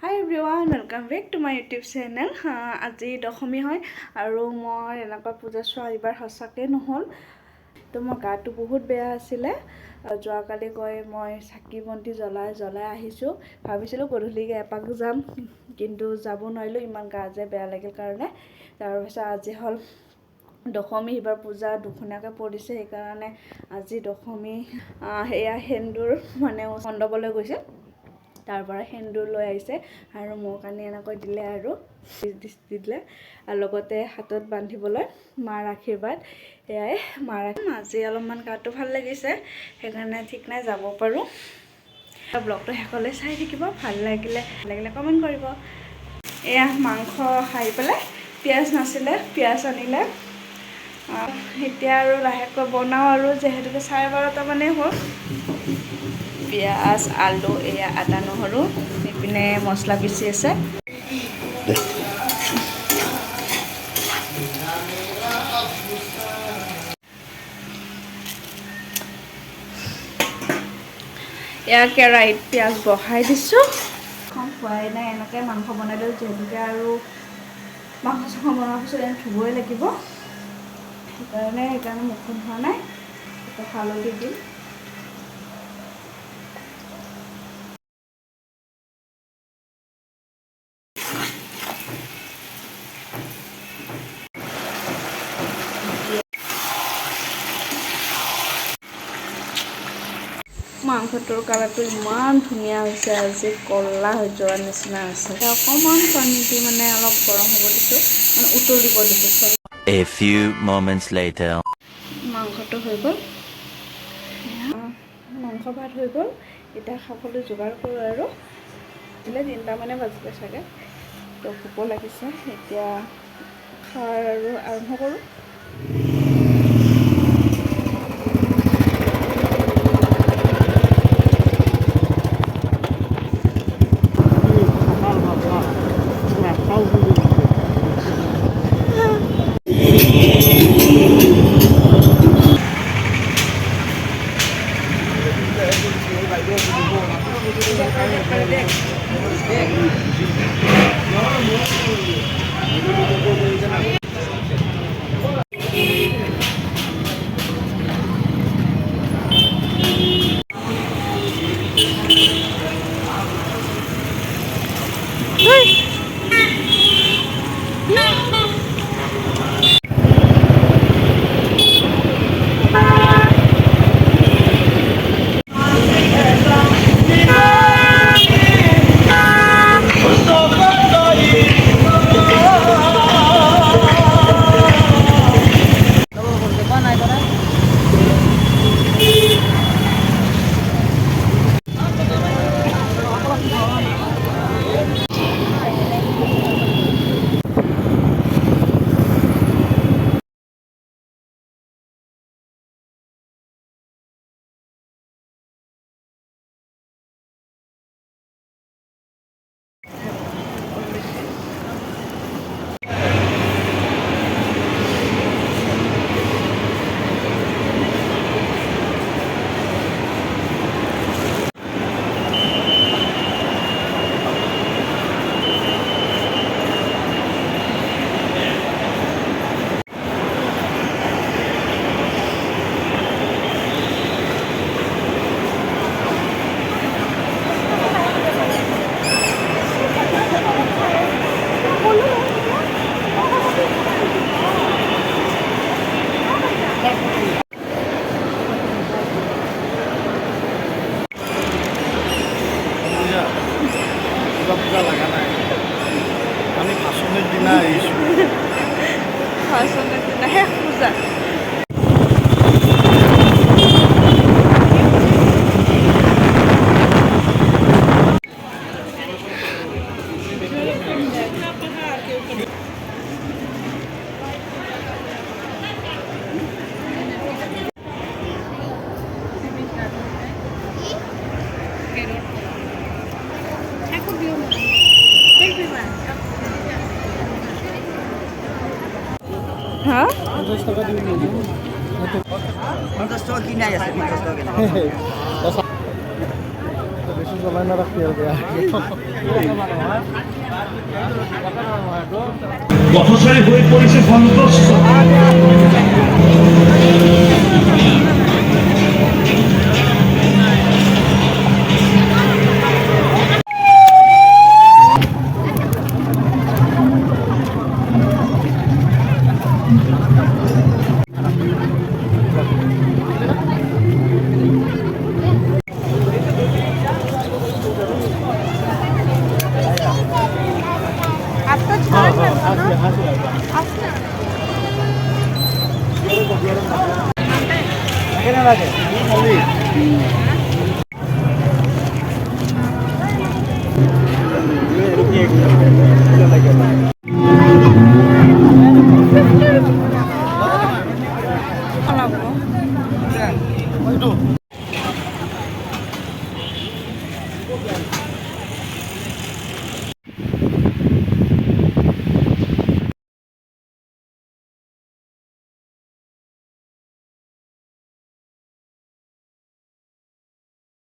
Hi everyone, welcome back to my YouTube channel. আজি দশমী হয় আৰু মই এনেকুৱা পূজা চোৱা এবাৰ সঁচাকৈ নহ'ল। তো মোৰ গাটো বহুত বেয়া আছিলে। যোৱাকালি গৈ মই চাকি বন্তি জ্বলাই আহিছোঁ। ভাবিছিলোঁ গধূলিকৈ এপাক যাম, কিন্তু যাব নোৱাৰিলোঁ, ইমান গা যে বেয়া লাগিল কাৰণে। তাৰপিছত আজি হ'ল দশমী, এইবাৰ পূজা দুখনীয়াকৈ পৰিছে, সেইকাৰণে আজি দশমী। এয়া সেন্দুৰ মানে মণ্ডপলৈ গৈছে, তাৰ পৰা সেন্দুৰ লৈ আহিছে আৰু মোৰ কাৰণে এনেকৈ দিলে আৰু দিলে, আৰু লগতে হাতত বান্ধিবলৈ মাৰ আশীৰ্বাদ। এয়াই মাৰ আজি অলপমান গাটো ভাল লাগিছে, সেইকাৰণে ঠিক নাই যাব পাৰোঁ। ব্লগটো শেষলৈ চাই থাকিব, ভাল লাগিলে কমেণ্ট কৰিব। এয়া মাংস খাই পেলাই, পিঁয়াজ নাছিলে, পিঁয়াজ আনিলে। এতিয়া আৰু লাহেকৈ বনাওঁ আৰু যিহেতুকে 12:30 মানে হ'ল। পিঁয়াজ আলু এয়া আদা নহৰু এইপিনে মছলা পিচি আছে। এয়া কেৰাহীত পিঁয়াজ বহাই দিছোঁ। খোৱাই নাই, এনেকৈ মাংস বনাই দিওঁ, যিহেতুকে আৰু মাংস চাংস বনোৱাৰ পিছত ধুবই লাগিব, সেইকাৰণে মুখখন ধোৱা নাই। এতিয়া হালধি দিম। মাংসটোৰ কালাৰটো ইমান ধুনীয়া হৈছে, আজি ক'লা হৈ যোৱাৰ নিচিনা হৈছে। অকণমান পানী দি মানে অলপ গৰম হ'ব দিছোঁ, মানে উতলিব দিছোঁ। A few moments later. মাংসটো হৈ গ'ল, মাংস ভাত হৈ গ'ল। এতিয়া খাবলৈ যোগাৰ কৰোঁ আৰু দিলে 3টা মানে বাজিলে চাগে, তো ভোকো লাগিছে। এতিয়া খোৱাৰ আৰু আৰম্ভ কৰোঁ। পূজা লগা নাই, আমি ভাষণৰ দিনা আহিছোঁ। ভাষণৰ দিনা শেষ পূজা। হ্যাঁ 50 টাকা দিবি। 50 টাকা কিনে আছে, 50 টাকা কিনে। জ্বলাই নাৰাখি আৰু বেয়া পথচাৰী হৈ পৰিছে সন্তুষ্ট লাগে